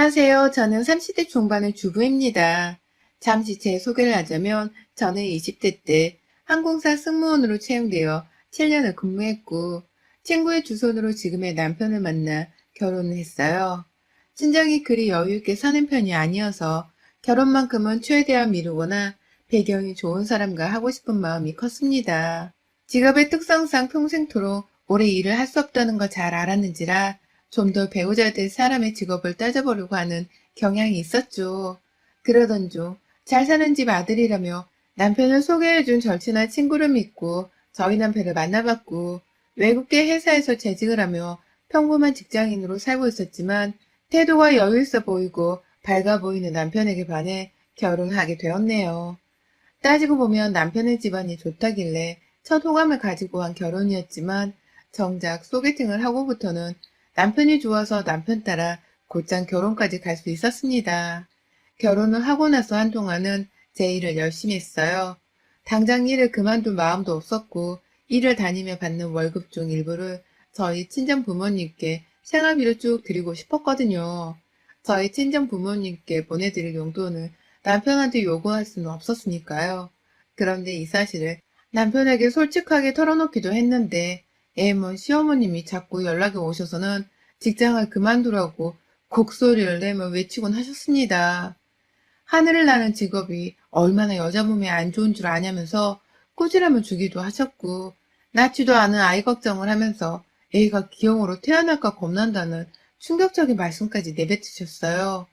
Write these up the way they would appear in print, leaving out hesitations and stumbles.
안녕하세요. 저는 30대 중반의 주부입니다. 잠시 제 소개를 하자면 저는 20대 때 항공사 승무원으로 채용되어 7년을 근무했고 친구의 주선으로 지금의 남편을 만나 결혼을 했어요. 친정이 그리 여유 있게 사는 편이 아니어서 결혼만큼은 최대한 미루거나 배경이 좋은 사람과 하고 싶은 마음이 컸습니다. 직업의 특성상 평생토록 오래 일을 할 수 없다는 걸 잘 알았는지라 좀 더 배우자 될 사람의 직업을 따져보려고 하는 경향이 있었죠. 그러던 중 잘 사는 집 아들이라며 남편을 소개해준 절친한 친구를 믿고 저희 남편을 만나봤고 외국계 회사에서 재직을 하며 평범한 직장인으로 살고 있었지만 태도가 여유 있어 보이고 밝아 보이는 남편에게 반해 결혼하게 되었네요. 따지고 보면 남편의 집안이 좋다길래 첫 호감을 가지고 한 결혼이었지만 정작 소개팅을 하고부터는 남편이 좋아서 남편 따라 곧장 결혼까지 갈 수 있었습니다. 결혼을 하고 나서 한동안은 제 일을 열심히 했어요. 당장 일을 그만둘 마음도 없었고 일을 다니며 받는 월급 중 일부를 저희 친정 부모님께 생활비로 쭉 드리고 싶었거든요. 저희 친정 부모님께 보내드릴 용돈을 남편한테 요구할 수는 없었으니까요. 그런데 이 사실을 남편에게 솔직하게 털어놓기도 했는데 애먼 시어머님이 자꾸 연락이 오셔서는 직장을 그만두라고 곡소리를 내며 외치곤 하셨습니다. 하늘을 나는 직업이 얼마나 여자 몸에 안 좋은 줄 아냐면서 꾸지람을 주기도 하셨고 낳지도 않은 아이 걱정을 하면서 애가 기형으로 태어날까 겁난다는 충격적인 말씀까지 내뱉으셨어요.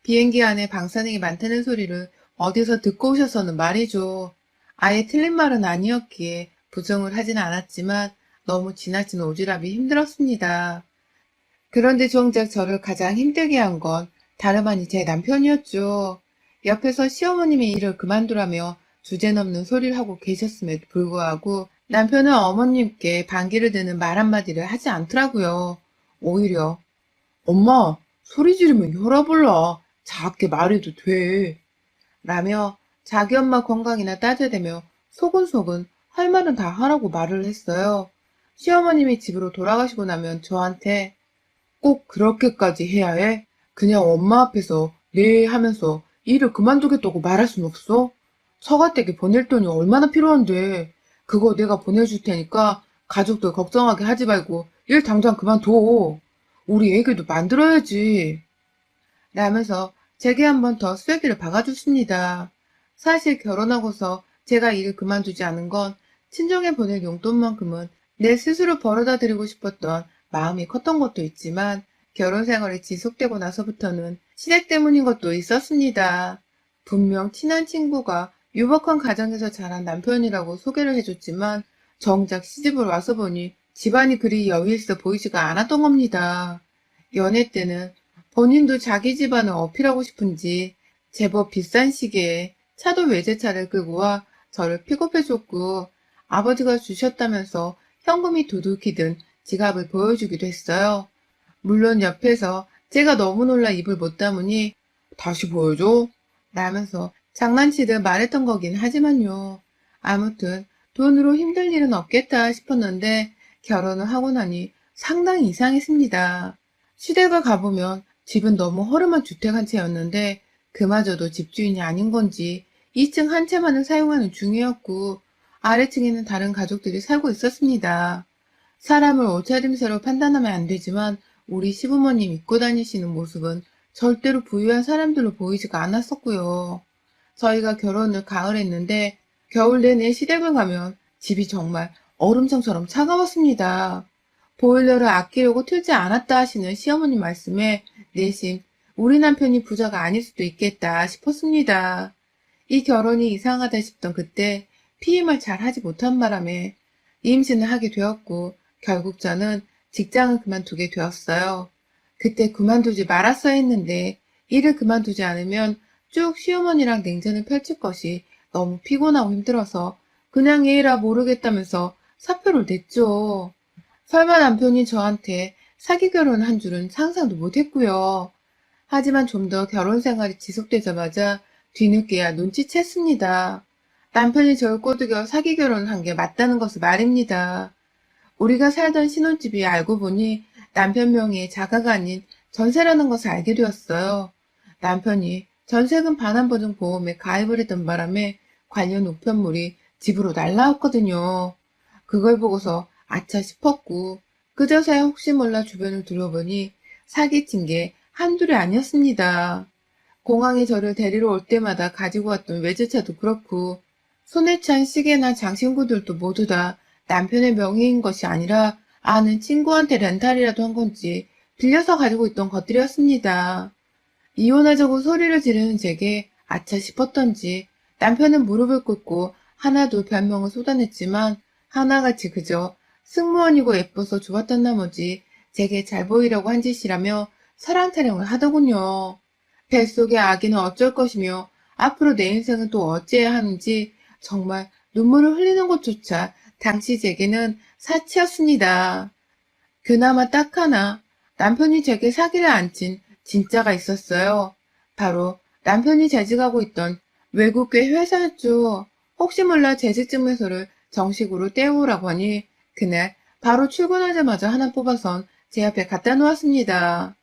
비행기 안에 방사능이 많다는 소리를 어디서 듣고 오셔서는 말이죠. 아예 틀린 말은 아니었기에 부정을 하진 않았지만 너무 지나친 오지랖이 힘들었습니다. 그런데 정작 저를 가장 힘들게 한 건 다름 아닌 제 남편이었죠. 옆에서 시어머님이 일을 그만두라며 주제넘는 소리를 하고 계셨음에도 불구하고 남편은 어머님께 반기를 드는 말 한마디를 하지 않더라고요. 오히려 엄마, 소리 지르면 혈압 올라. 작게 말해도 돼. 라며 자기 엄마 건강이나 따져대며 소근소근 할 말은 다 하라고 말을 했어요. 시어머님이 집으로 돌아가시고 나면 저한테 꼭 그렇게까지 해야 해? 그냥 엄마 앞에서 네 하면서 일을 그만두겠다고 말할 순 없어? 처가댁에 보낼 돈이 얼마나 필요한데 그거 내가 보내줄 테니까 가족들 걱정하게 하지 말고 일 당장 그만둬. 우리 애기도 만들어야지. 라면서 제게 한 번 더 쐐기를 박아줬습니다. 사실 결혼하고서 제가 일을 그만두지 않은 건 친정에 보낼 용돈만큼은 내 스스로 벌어다 드리고 싶었던 마음이 컸던 것도 있지만 결혼 생활이 지속되고 나서부터는 시댁 때문인 것도 있었습니다. 분명 친한 친구가 유복한 가정에서 자란 남편이라고 소개를 해줬지만 정작 시집을 와서 보니 집안이 그리 여유 있어 보이지가 않았던 겁니다. 연애 때는 본인도 자기 집안을 어필하고 싶은지 제법 비싼 시계에 차도 외제차를 끌고 와 저를 픽업해줬고 아버지가 주셨다면서 현금이 두둑히 든 지갑을 보여주기도 했어요. 물론 옆에서 제가 너무 놀라 입을 못 다무니 다시 보여줘? 라면서 장난치듯 말했던 거긴 하지만요. 아무튼 돈으로 힘들 일은 없겠다 싶었는데 결혼을 하고 나니 상당히 이상했습니다. 시댁을 가보면 집은 너무 허름한 주택 한 채였는데 그마저도 집주인이 아닌 건지 2층 한 채만을 사용하는 중이었고 아래층에는 다른 가족들이 살고 있었습니다. 사람을 옷차림새로 판단하면 안 되지만 우리 시부모님 입고 다니시는 모습은 절대로 부유한 사람들로 보이지가 않았었고요. 저희가 결혼을 가을 했는데 겨울 내내 시댁을 가면 집이 정말 얼음장처럼 차가웠습니다. 보일러를 아끼려고 틀지 않았다 하시는 시어머님 말씀에 내심 우리 남편이 부자가 아닐 수도 있겠다 싶었습니다. 이 결혼이 이상하다 싶던 그때 피임을 잘 하지 못한 바람에 임신을 하게 되었고 결국 저는 직장을 그만두게 되었어요. 그때 그만두지 말았어야 했는데 일을 그만두지 않으면 쭉 시어머니랑 냉전을 펼칠 것이 너무 피곤하고 힘들어서 그냥 얘라 모르겠다면서 사표를 냈죠. 설마 남편이 저한테 사기 결혼을 한 줄은 상상도 못했고요. 하지만 좀 더 결혼 생활이 지속되자마자 뒤늦게야 눈치챘습니다. 남편이 저를 꼬드겨 사기 결혼을 한 게 맞다는 것을 말입니다. 우리가 살던 신혼집이 알고 보니 남편 명의의 자가가 아닌 전세라는 것을 알게 되었어요. 남편이 전세금 반환 보증 보험에 가입을 했던 바람에 관련 우편물이 집으로 날라왔거든요. 그걸 보고서 아차 싶었고 그저서야 혹시 몰라 주변을 둘러보니 사기친 게 한둘이 아니었습니다. 공항에 저를 데리러 올 때마다 가지고 왔던 외제차도 그렇고 손에 찬 시계나 장신구들도 모두 다 남편의 명의인 것이 아니라 아는 친구한테 렌탈이라도 한 건지 빌려서 가지고 있던 것들이었습니다. 이혼하자고 소리를 지르는 제게 아차 싶었던지 남편은 무릎을 꿇고 하나도 변명을 쏟아냈지만 하나같이 그저 승무원이고 예뻐서 좋았던 나머지 제게 잘 보이려고 한 짓이라며 사랑 타령을 하더군요. 뱃속의 아기는 어쩔 것이며 앞으로 내 인생은 또 어찌해야 하는지 정말 눈물을 흘리는 것조차 당시 제게는 사치였습니다. 그나마 딱 하나 남편이 제게 사기를 안 친 진짜가 있었어요. 바로 남편이 재직하고 있던 외국계 회사였죠. 혹시 몰라 재직증명서를 정식으로 떼오라고 하니 그날 바로 출근하자마자 하나 뽑아선 제 앞에 갖다 놓았습니다.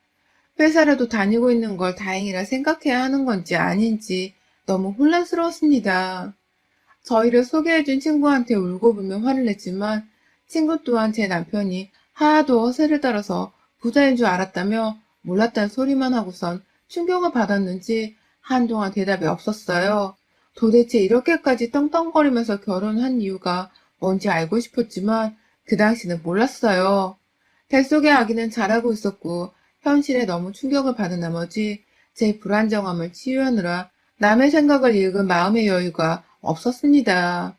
회사라도 다니고 있는 걸 다행이라 생각해야 하는 건지 아닌지 너무 혼란스러웠습니다. 저희를 소개해준 친구한테 울고불며 화를 냈지만 친구 또한 제 남편이 하도 허세를 따라서 부자인 줄 알았다며 몰랐다는 소리만 하고선 충격을 받았는지 한동안 대답이 없었어요. 도대체 이렇게까지 떵떵거리면서 결혼한 이유가 뭔지 알고 싶었지만 그 당시는 몰랐어요. 뱃속의 아기는 자라고 있었고 현실에 너무 충격을 받은 나머지 제 불안정함을 치유하느라 남의 생각을 읽은 마음의 여유가 없었습니다.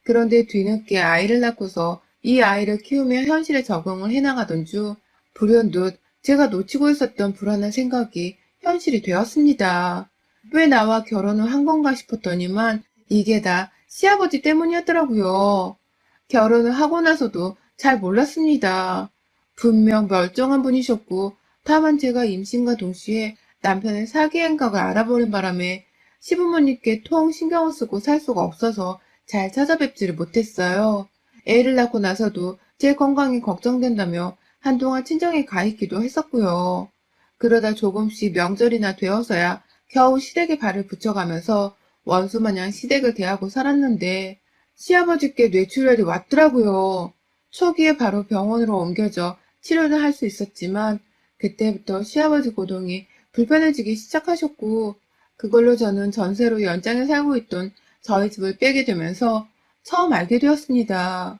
그런데 뒤늦게 아이를 낳고서 이 아이를 키우며 현실에 적응을 해나가던 중 불현듯 제가 놓치고 있었던 불안한 생각이 현실이 되었습니다. 왜 나와 결혼을 한 건가 싶었더니만 이게 다 시아버지 때문이었더라고요. 결혼을 하고 나서도 잘 몰랐습니다. 분명 멀쩡한 분이셨고 다만 제가 임신과 동시에 남편의 사기 행각을 알아버린 바람에 시부모님께 통 신경을 쓰고 살 수가 없어서 잘 찾아뵙지를 못했어요. 애를 낳고 나서도 제 건강이 걱정된다며 한동안 친정에 가 있기도 했었고요. 그러다 조금씩 명절이나 되어서야 겨우 시댁에 발을 붙여가면서 원수마냥 시댁을 대하고 살았는데 시아버지께 뇌출혈이 왔더라고요. 초기에 바로 병원으로 옮겨져 치료를 할 수 있었지만 그때부터 시아버지 고동이 불편해지기 시작하셨고 그걸로 저는 전세로 연장에 살고 있던 저희 집을 빼게 되면서 처음 알게 되었습니다.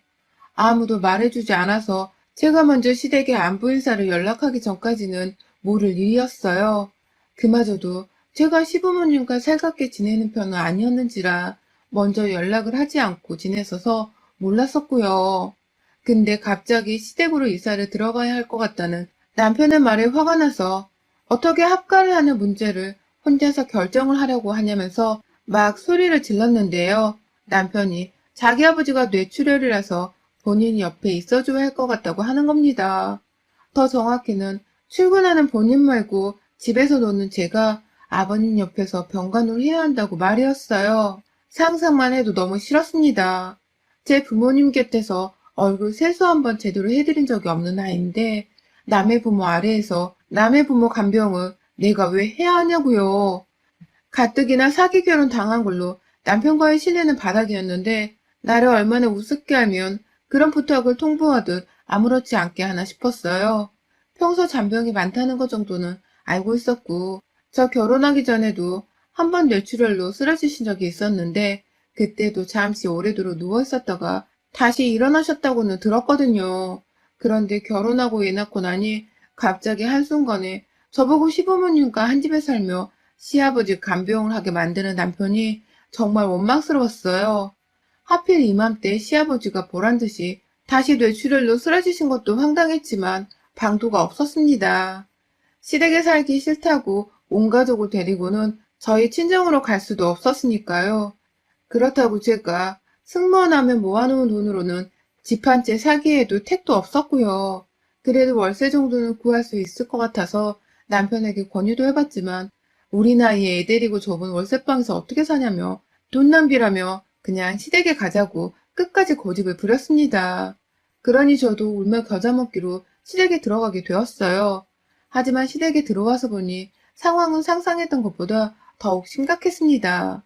아무도 말해주지 않아서 제가 먼저 시댁에 안부 인사를 연락하기 전까지는 모를 일이었어요. 그마저도 제가 시부모님과 살갑게 지내는 편은 아니었는지라 먼저 연락을 하지 않고 지냈어서 몰랐었고요. 근데 갑자기 시댁으로 이사를 들어가야 할 것 같다는 남편의 말에 화가 나서 어떻게 합가를 하는 문제를 혼자서 결정을 하려고 하냐면서 막 소리를 질렀는데요. 남편이 자기 아버지가 뇌출혈이라서 본인이 옆에 있어줘야 할 것 같다고 하는 겁니다. 더 정확히는 출근하는 본인 말고 집에서 노는 제가 아버님 옆에서 병간호를 해야 한다고 말이었어요. 상상만 해도 너무 싫었습니다. 제 부모님 곁에서 얼굴 세수 한번 제대로 해드린 적이 없는 아이인데 남의 부모 아래에서 남의 부모 간병을 내가 왜 해야 하냐고요. 가뜩이나 사기 결혼 당한 걸로 남편과의 신뢰는 바닥이었는데 나를 얼마나 우습게 알면 그런 부탁을 통보하듯 아무렇지 않게 하나 싶었어요. 평소 잔병이 많다는 것 정도는 알고 있었고 저 결혼하기 전에도 한 번 뇌출혈로 쓰러지신 적이 있었는데 그때도 잠시 오래도록 누워 있었다가 다시 일어나셨다고는 들었거든요. 그런데 결혼하고 애 낳고 나니 갑자기 한순간에 저보고 시부모님과 한 집에 살며 시아버지 간병을 하게 만드는 남편이 정말 원망스러웠어요. 하필 이맘때 시아버지가 보란듯이 다시 뇌출혈로 쓰러지신 것도 황당했지만 방도가 없었습니다. 시댁에 살기 싫다고 온 가족을 데리고는 저희 친정으로 갈 수도 없었으니까요. 그렇다고 제가 승무원하면 모아놓은 돈으로는 집 한 채 사기에도 택도 없었고요. 그래도 월세 정도는 구할 수 있을 것 같아서 남편에게 권유도 해봤지만 우리 나이에 애 데리고 좁은 월세방에서 어떻게 사냐며 돈 낭비라며 그냥 시댁에 가자고 끝까지 고집을 부렸습니다. 그러니 저도 울며 겨자 먹기로 시댁에 들어가게 되었어요. 하지만 시댁에 들어와서 보니 상황은 상상했던 것보다 더욱 심각했습니다.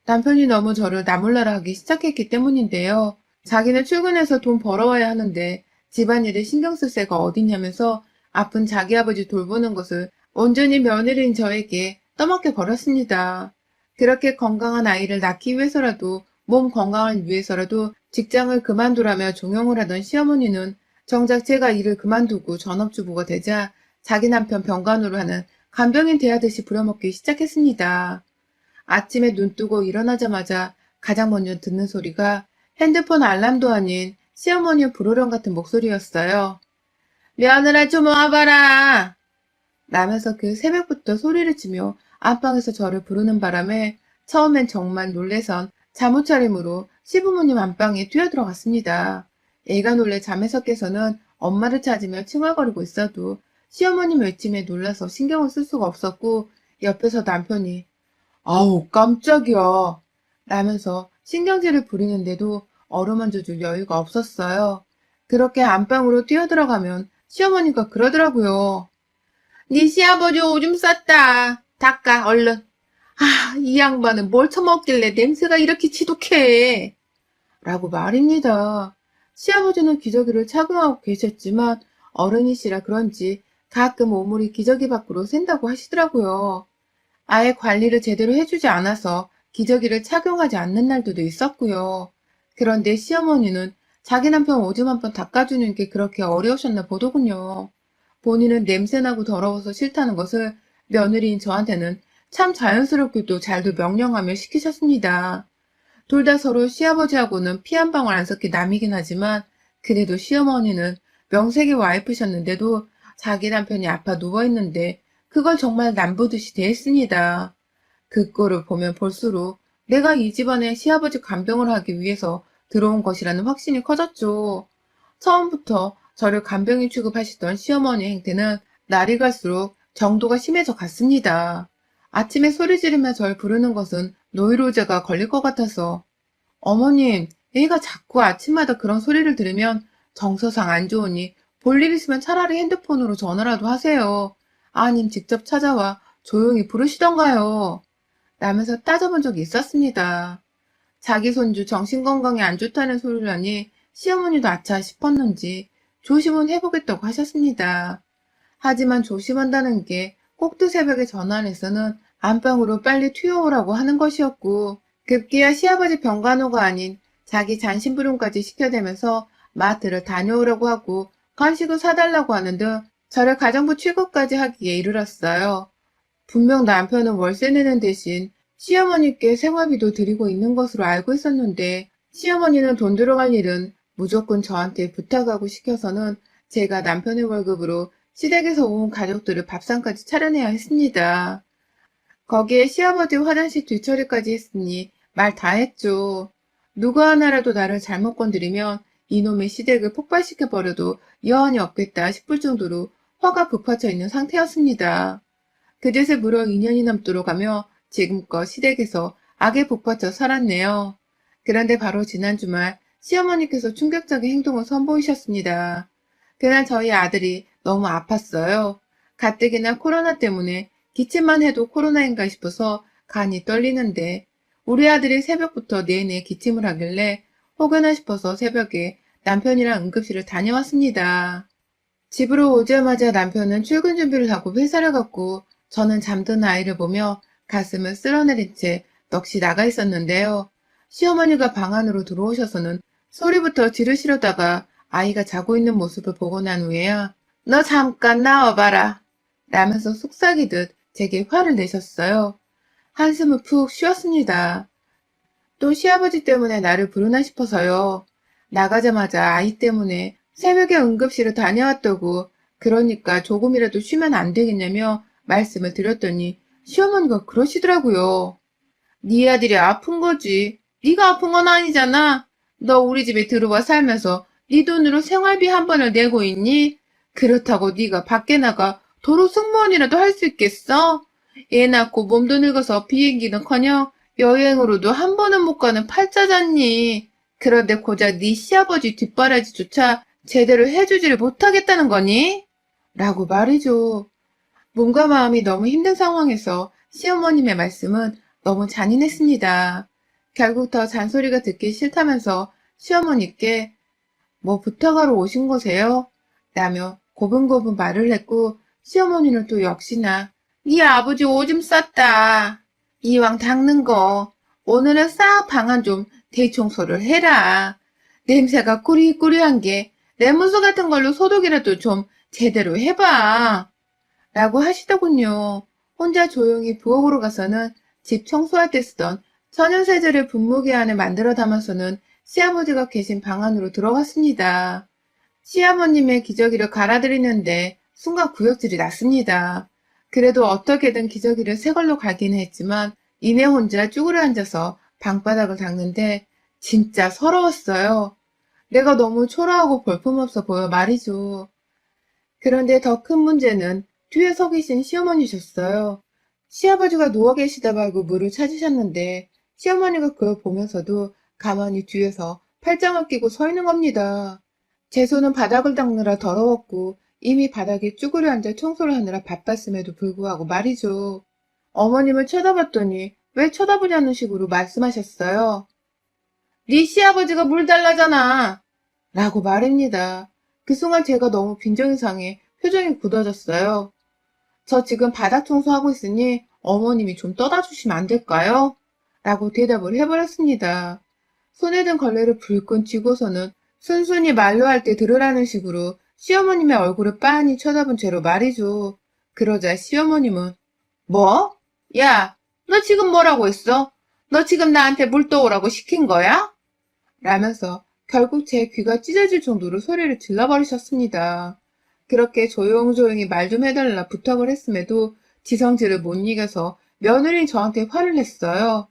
남편이 너무 저를 나몰라라 하기 시작했기 때문인데요. 자기는 출근해서 돈 벌어와야 하는데 집안일에 신경 쓸 새가 어딨냐면서 아픈 자기 아버지 돌보는 것을 온전히 며느리인 저에게 떠맡겨 버렸습니다. 그렇게 건강한 아이를 낳기 위해서라도 몸 건강을 위해서라도 직장을 그만두라며 종용을 하던 시어머니는 정작 제가 일을 그만두고 전업주부가 되자 자기 남편 병간호를 하는 간병인 대하듯이 부려먹기 시작했습니다. 아침에 눈 뜨고 일어나자마자 가장 먼저 듣는 소리가 핸드폰 알람도 아닌 시어머니의 불호령 같은 목소리였어요. 며느라 좀 와봐라! 라면서 그 새벽부터 소리를 치며 안방에서 저를 부르는 바람에 처음엔 정말 놀래선 잠옷차림으로 시부모님 안방에 뛰어들어갔습니다. 애가 놀래 잠에서 깨서는 엄마를 찾으며 칭얼거리고 있어도 시어머님 외침에 놀라서 신경을 쓸 수가 없었고 옆에서 남편이 아우 깜짝이야 라면서 신경질을 부리는데도 어루만져 줄 여유가 없었어요. 그렇게 안방으로 뛰어들어가면 시어머니가 그러더라고요. 네 시아버지 오줌 쌌다. 닦아 얼른. 아, 이 양반은 뭘 처먹길래 냄새가 이렇게 지독해. 라고 말입니다. 시아버지는 기저귀를 착용하고 계셨지만 어른이시라 그런지 가끔 오물이 기저귀 밖으로 샌다고 하시더라고요. 아예 관리를 제대로 해주지 않아서 기저귀를 착용하지 않는 날도 있었고요. 그런데 시어머니는 자기 남편 오줌 한 번 닦아주는 게 그렇게 어려우셨나 보더군요. 본인은 냄새나고 더러워서 싫다는 것을 며느리인 저한테는 참 자연스럽게도 잘도 명령하며 시키셨습니다. 둘 다 서로 시아버지하고는 피 한 방울 안 섞인 남이긴 하지만 그래도 시어머니는 명색의 와이프셨는데도 자기 남편이 아파 누워있는데 그걸 정말 남보듯이 대했습니다. 그 꼴을 보면 볼수록 내가 이 집안에 시아버지 간병을 하기 위해서 들어온 것이라는 확신이 커졌죠. 처음부터 저를 간병인 취급하시던 시어머니의 행태는 날이 갈수록 정도가 심해져 갔습니다. 아침에 소리 지르며 절 부르는 것은 노이로제가 걸릴 것 같아서 어머님, 애가 자꾸 아침마다 그런 소리를 들으면 정서상 안 좋으니 볼일 있으면 차라리 핸드폰으로 전화라도 하세요. 아님 직접 찾아와 조용히 부르시던가요. 라면서 따져본 적이 있었습니다. 자기 손주 정신건강에 안 좋다는 소리를 하니 시어머니도 아차 싶었는지 조심은 해보겠다고 하셨습니다. 하지만 조심한다는 게 꼭두 새벽에 전화해서는 안방으로 빨리 튀어오라고 하는 것이었고 급기야 시아버지 병간호가 아닌 자기 잔심부름까지 시켜대면서 마트를 다녀오라고 하고 간식을 사달라고 하는 등 저를 가정부 취급까지 하기에 이르렀어요. 분명 남편은 월세 내는 대신 시어머니께 생활비도 드리고 있는 것으로 알고 있었는데 시어머니는 돈 들어갈 일은 무조건 저한테 부탁하고 시켜서는 제가 남편의 월급으로 시댁에서 온 가족들을 밥상까지 차려내야 했습니다. 거기에 시아버지 화장실 뒤처리까지 했으니 말 다 했죠. 누구 하나라도 나를 잘못 건드리면 이놈의 시댁을 폭발시켜버려도 여한이 없겠다 싶을 정도로 화가 북받쳐 있는 상태였습니다. 그제서 무려 2년이 넘도록 하며 지금껏 시댁에서 악에 북받쳐 살았네요. 그런데 바로 지난 주말 시어머니께서 충격적인 행동을 선보이셨습니다. 그날 저희 아들이 너무 아팠어요. 가뜩이나 코로나 때문에 기침만 해도 코로나인가 싶어서 간이 떨리는데 우리 아들이 새벽부터 내내 기침을 하길래 혹여나 싶어서 새벽에 남편이랑 응급실을 다녀왔습니다. 집으로 오자마자 남편은 출근 준비를 하고 회사를 갔고 저는 잠든 아이를 보며 가슴을 쓸어내린 채 넋이 나가 있었는데요. 시어머니가 방 안으로 들어오셔서는 소리부터 지르시려다가 아이가 자고 있는 모습을 보고 난 후에야 너 잠깐 나와봐라 라면서 속삭이듯 제게 화를 내셨어요. 한숨을 푹 쉬었습니다. 또 시아버지 때문에 나를 부르나 싶어서요. 나가자마자 아이 때문에 새벽에 응급실을 다녀왔다고 그러니까 조금이라도 쉬면 안 되겠냐며 말씀을 드렸더니 시어머니가 그러시더라고요. 네 아들이 아픈 거지. 네가 아픈 건 아니잖아. 너 우리 집에 들어와 살면서 네 돈으로 생활비 한 번을 내고 있니? 그렇다고 네가 밖에 나가 도로 승무원이라도 할 수 있겠어? 애 낳고 몸도 늙어서 비행기는커녕 여행으로도 한 번은 못 가는 팔자잖니. 그런데 고작 네 시아버지 뒷바라지조차 제대로 해주지를 못하겠다는 거니? 라고 말이죠. 몸과 마음이 너무 힘든 상황에서 시어머님의 말씀은 너무 잔인했습니다. 결국 더 잔소리가 듣기 싫다면서 시어머니께 뭐 부탁하러 오신 거세요? 라며 고분고분 말을 했고 시어머니는 또 역시나 네 아버지 오줌 쌌다. 이왕 닦는 거 오늘은 싹 방안 좀 대청소를 해라. 냄새가 꾸리꾸리한 게 레몬수 같은 걸로 소독이라도 좀 제대로 해봐. 라고 하시더군요. 혼자 조용히 부엌으로 가서는 집 청소할 때 쓰던 천연세제를 분무기 안에 만들어 담아서는 시아버지가 계신 방 안으로 들어갔습니다. 시아버님의 기저귀를 갈아드리는데 순간 구역질이 났습니다. 그래도 어떻게든 기저귀를 새 걸로 갈기는 했지만 이내 혼자 쭈그려 앉아서 방바닥을 닦는데 진짜 서러웠어요. 내가 너무 초라하고 볼품없어 보여 말이죠. 그런데 더 큰 문제는 뒤에 서 계신 시어머니셨어요. 시아버지가 누워 계시다 말고 물을 찾으셨는데 시어머니가 그걸 보면서도 가만히 뒤에서 팔짱을 끼고 서 있는 겁니다. 제 손은 바닥을 닦느라 더러웠고 이미 바닥에 쭈그려 앉아 청소를 하느라 바빴음에도 불구하고 말이죠. 어머님을 쳐다봤더니 왜 쳐다보냐는 식으로 말씀하셨어요. 네 시아버지가 물 달라잖아. 라고 말입니다. 그 순간 제가 너무 빈정이 상해 표정이 굳어졌어요. 저 지금 바닥 청소하고 있으니 어머님이 좀 떠다 주시면 안 될까요? 라고 대답을 해버렸습니다. 손에 든 걸레를 불끈 쥐고서는 순순히 말로 할 때 들으라는 식으로 시어머님의 얼굴을 빤히 쳐다본 채로 말이죠. 그러자 시어머님은 뭐? 야, 너 지금 뭐라고 했어? 너 지금 나한테 물 떠오라고 시킨 거야? 라면서 결국 제 귀가 찢어질 정도로 소리를 질러버리셨습니다. 그렇게 조용조용히 말 좀 해달라 부탁을 했음에도 지성질을 못 이겨서 며느리 저한테 화를 냈어요.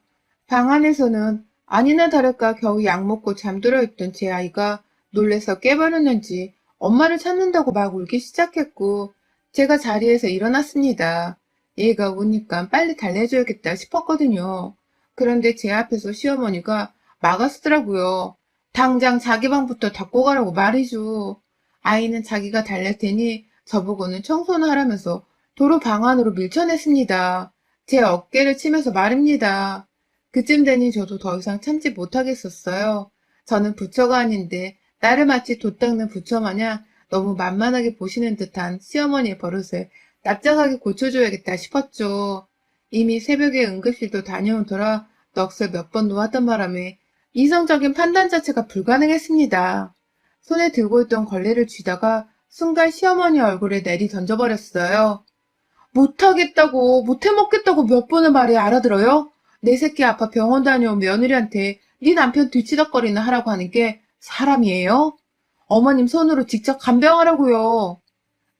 방 안에서는 아니나 다를까 겨우 약 먹고 잠들어 있던 제 아이가 놀래서 깨버렸는지 엄마를 찾는다고 막 울기 시작했고 제가 자리에서 일어났습니다. 얘가 우니까 빨리 달래줘야겠다 싶었거든요. 그런데 제 앞에서 시어머니가 막아쓰더라고요. 당장 자기 방부터 닦고 가라고 말이죠. 아이는 자기가 달랠 테니 저보고는 청소는 하라면서 도로 방 안으로 밀쳐냈습니다. 제 어깨를 치면서 말입니다. 그쯤 되니 저도 더 이상 참지 못하겠었어요. 저는 부처가 아닌데 나를 마치 돛 닦는 부처 마냥 너무 만만하게 보시는 듯한 시어머니의 버릇을 납작하게 고쳐줘야겠다 싶었죠. 이미 새벽에 응급실도 다녀온 터라 넋을 몇 번 놓았던 바람에 이성적인 판단 자체가 불가능했습니다. 손에 들고 있던 걸레를 쥐다가 순간 시어머니 얼굴에 내리 던져버렸어요. 못하겠다고, 못해먹겠다고 몇 번을 말해 알아들어요? 내 새끼 아파 병원 다녀온 며느리한테 네 남편 뒤치덕거리나 하라고 하는 게 사람이에요? 어머님 손으로 직접 간병하라고요.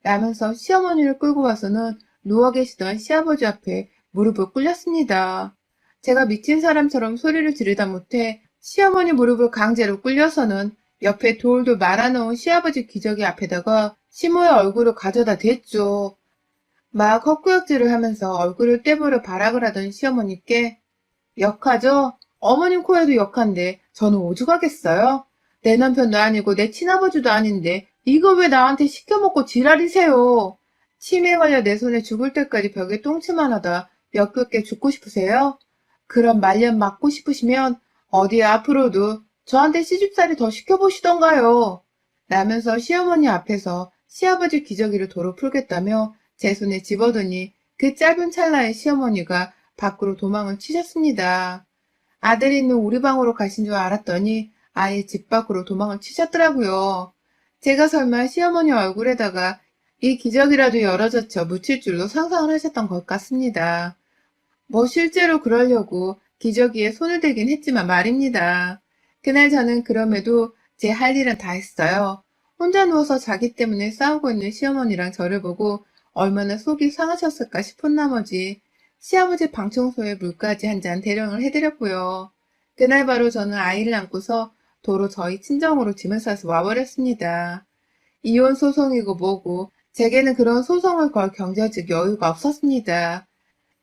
라면서 시어머니를 끌고 와서는 누워 계시던 시아버지 앞에 무릎을 꿇렸습니다. 제가 미친 사람처럼 소리를 지르다 못해 시어머니 무릎을 강제로 꿇려서는 옆에 돌돌 말아놓은 시아버지 기저귀 앞에다가 시모의 얼굴을 가져다 댔죠. 막 헛구역질을 하면서 얼굴을 떼보려 발악을 하던 시어머니께 역하죠? 어머님 코에도 역한데 저는 오죽하겠어요? 내 남편도 아니고 내 친아버지도 아닌데 이거 왜 나한테 시켜먹고 지랄이세요? 치매에 걸려 내 손에 죽을 때까지 벽에 똥치만 하다 역겹게 죽고 싶으세요? 그런 말년 맞고 싶으시면 어디 앞으로도 저한테 시집살이 더 시켜보시던가요. 라면서 시어머니 앞에서 시아버지 기저귀를 도로 풀겠다며 제 손에 집어드니 그 짧은 찰나에 시어머니가 밖으로 도망을 치셨습니다. 아들이 있는 우리 방으로 가신 줄 알았더니 아예 집 밖으로 도망을 치셨더라고요. 제가 설마 시어머니 얼굴에다가 이 기저귀라도 열어젖혀 묻힐 줄로 상상을 하셨던 것 같습니다. 뭐 실제로 그러려고 기저귀에 손을 대긴 했지만 말입니다. 그날 저는 그럼에도 제 할 일은 다 했어요. 혼자 누워서 자기 때문에 싸우고 있는 시어머니랑 저를 보고 얼마나 속이 상하셨을까 싶은 나머지 시아버지 방 청소에 물까지 한 잔 대령을 해드렸고요. 그날 바로 저는 아이를 안고서 도로 저희 친정으로 짐을 싸서 와버렸습니다. 이혼 소송이고 뭐고 제게는 그런 소송을 걸 경제적 여유가 없었습니다.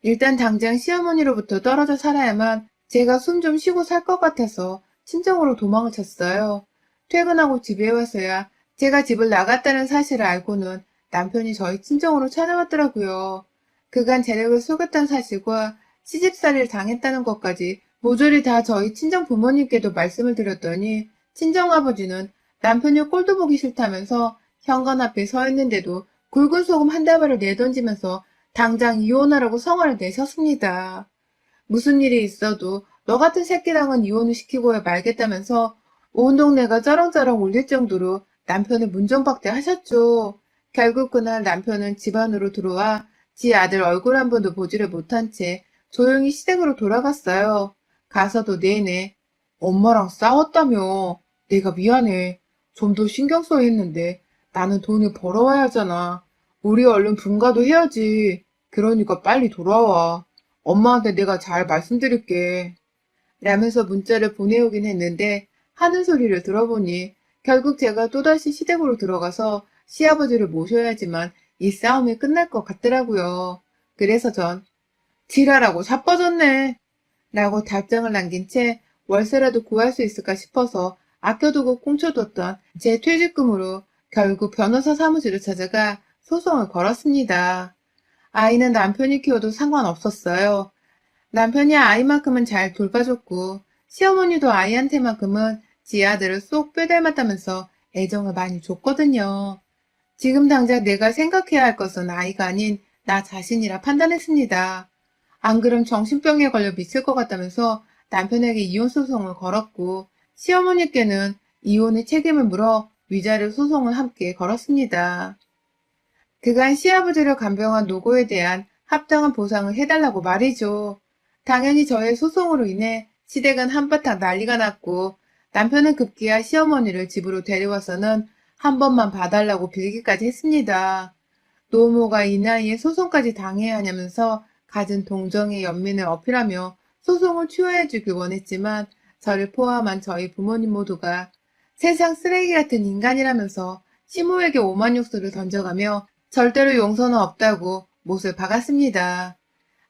일단 당장 시어머니로부터 떨어져 살아야만 제가 숨 좀 쉬고 살 것 같아서 친정으로 도망을 쳤어요. 퇴근하고 집에 와서야 제가 집을 나갔다는 사실을 알고는 남편이 저희 친정으로 찾아왔더라고요. 그간 재력을 속였다는 사실과 시집살이를 당했다는 것까지 모조리 다 저희 친정 부모님께도 말씀을 드렸더니 친정아버지는 남편이 꼴도 보기 싫다면서 현관 앞에 서 있는데도 굵은 소금 한 다발을 내던지면서 당장 이혼하라고 성화를 내셨습니다. 무슨 일이 있어도 너 같은 새끼랑은 이혼을 시키고야 말겠다면서 온 동네가 쩌렁쩌렁 울릴 정도로 남편을 문전박대하셨죠. 결국 그날 남편은 집 안으로 들어와 지 아들 얼굴 한 번도 보지를 못한 채 조용히 시댁으로 돌아갔어요. 가서도 내내 엄마랑 싸웠다며. 내가 미안해. 좀 더 신경 써야 했는데 나는 돈을 벌어와야 하잖아. 우리 얼른 분가도 해야지. 그러니까 빨리 돌아와. 엄마한테 내가 잘 말씀드릴게. 라면서 문자를 보내오긴 했는데 하는 소리를 들어보니 결국 제가 또다시 시댁으로 들어가서 시아버지를 모셔야지만 이 싸움이 끝날 것 같더라고요. 그래서 전 지랄하고 자빠졌네 라고 답장을 남긴 채 월세라도 구할 수 있을까 싶어서 아껴두고 꽁쳐뒀던 제 퇴직금으로 결국 변호사 사무실을 찾아가 소송을 걸었습니다. 아이는 남편이 키워도 상관없었어요. 남편이 아이만큼은 잘 돌봐줬고 시어머니도 아이한테만큼은 지 아들을 쏙 빼닮았다면서 애정을 많이 줬거든요. 지금 당장 내가 생각해야 할 것은 아이가 아닌 나 자신이라 판단했습니다. 안 그럼 정신병에 걸려 미칠 것 같다면서 남편에게 이혼 소송을 걸었고 시어머니께는 이혼의 책임을 물어 위자료 소송을 함께 걸었습니다. 그간 시아버지를 간병한 노고에 대한 합당한 보상을 해달라고 말이죠. 당연히 저의 소송으로 인해 시댁은 한바탕 난리가 났고 남편은 급기야 시어머니를 집으로 데려와서는 한 번만 봐달라고 빌기까지 했습니다. 노모가 이 나이에 소송까지 당해야 하냐면서 갖은 동정의 연민을 어필하며 소송을 취하해주길 원했지만 저를 포함한 저희 부모님 모두가 세상 쓰레기 같은 인간이라면서 시모에게 오만 욕설을 던져가며 절대로 용서는 없다고 못을 박았습니다.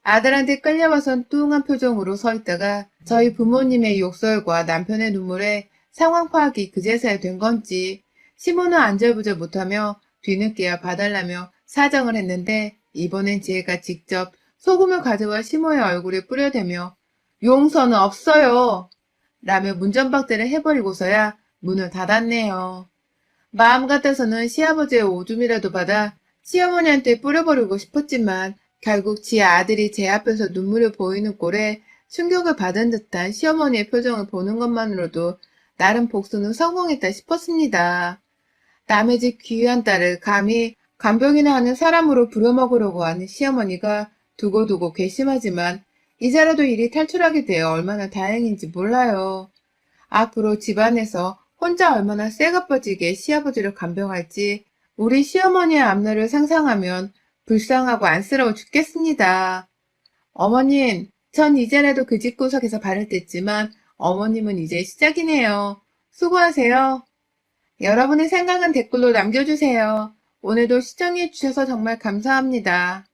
아들한테 끌려와선 뚱한 표정으로 서 있다가 저희 부모님의 욕설과 남편의 눈물에 상황 파악이 그제서야 된 건지 시모는 안절부절 못하며 뒤늦게야 봐달라며 사정을 했는데 이번엔 제가 직접 소금을 가져와 시모의 얼굴에 뿌려대며 용서는 없어요 라며 문전박대를 해버리고서야 문을 닫았네요. 마음 같아서는 시아버지의 오줌이라도 받아 시어머니한테 뿌려버리고 싶었지만 결국 지 아들이 제 앞에서 눈물을 보이는 꼴에 충격을 받은 듯한 시어머니의 표정을 보는 것만으로도 나름 복수는 성공했다 싶었습니다. 남의 집 귀한 딸을 감히 간병이나 하는 사람으로 부려먹으려고 하는 시어머니가 두고두고 괘씸하지만 이제라도 일이 탈출하게 되어 얼마나 다행인지 몰라요. 앞으로 집안에서 혼자 얼마나 쇠가 빠지게 시아버지를 간병할지 우리 시어머니의 앞날을 상상하면 불쌍하고 안쓰러워 죽겠습니다. 어머님, 전 이제라도 그 집구석에서 발을 뗐지만 어머님은 이제 시작이네요. 수고하세요. 여러분의 생각은 댓글로 남겨주세요. 오늘도 시청해주셔서 정말 감사합니다.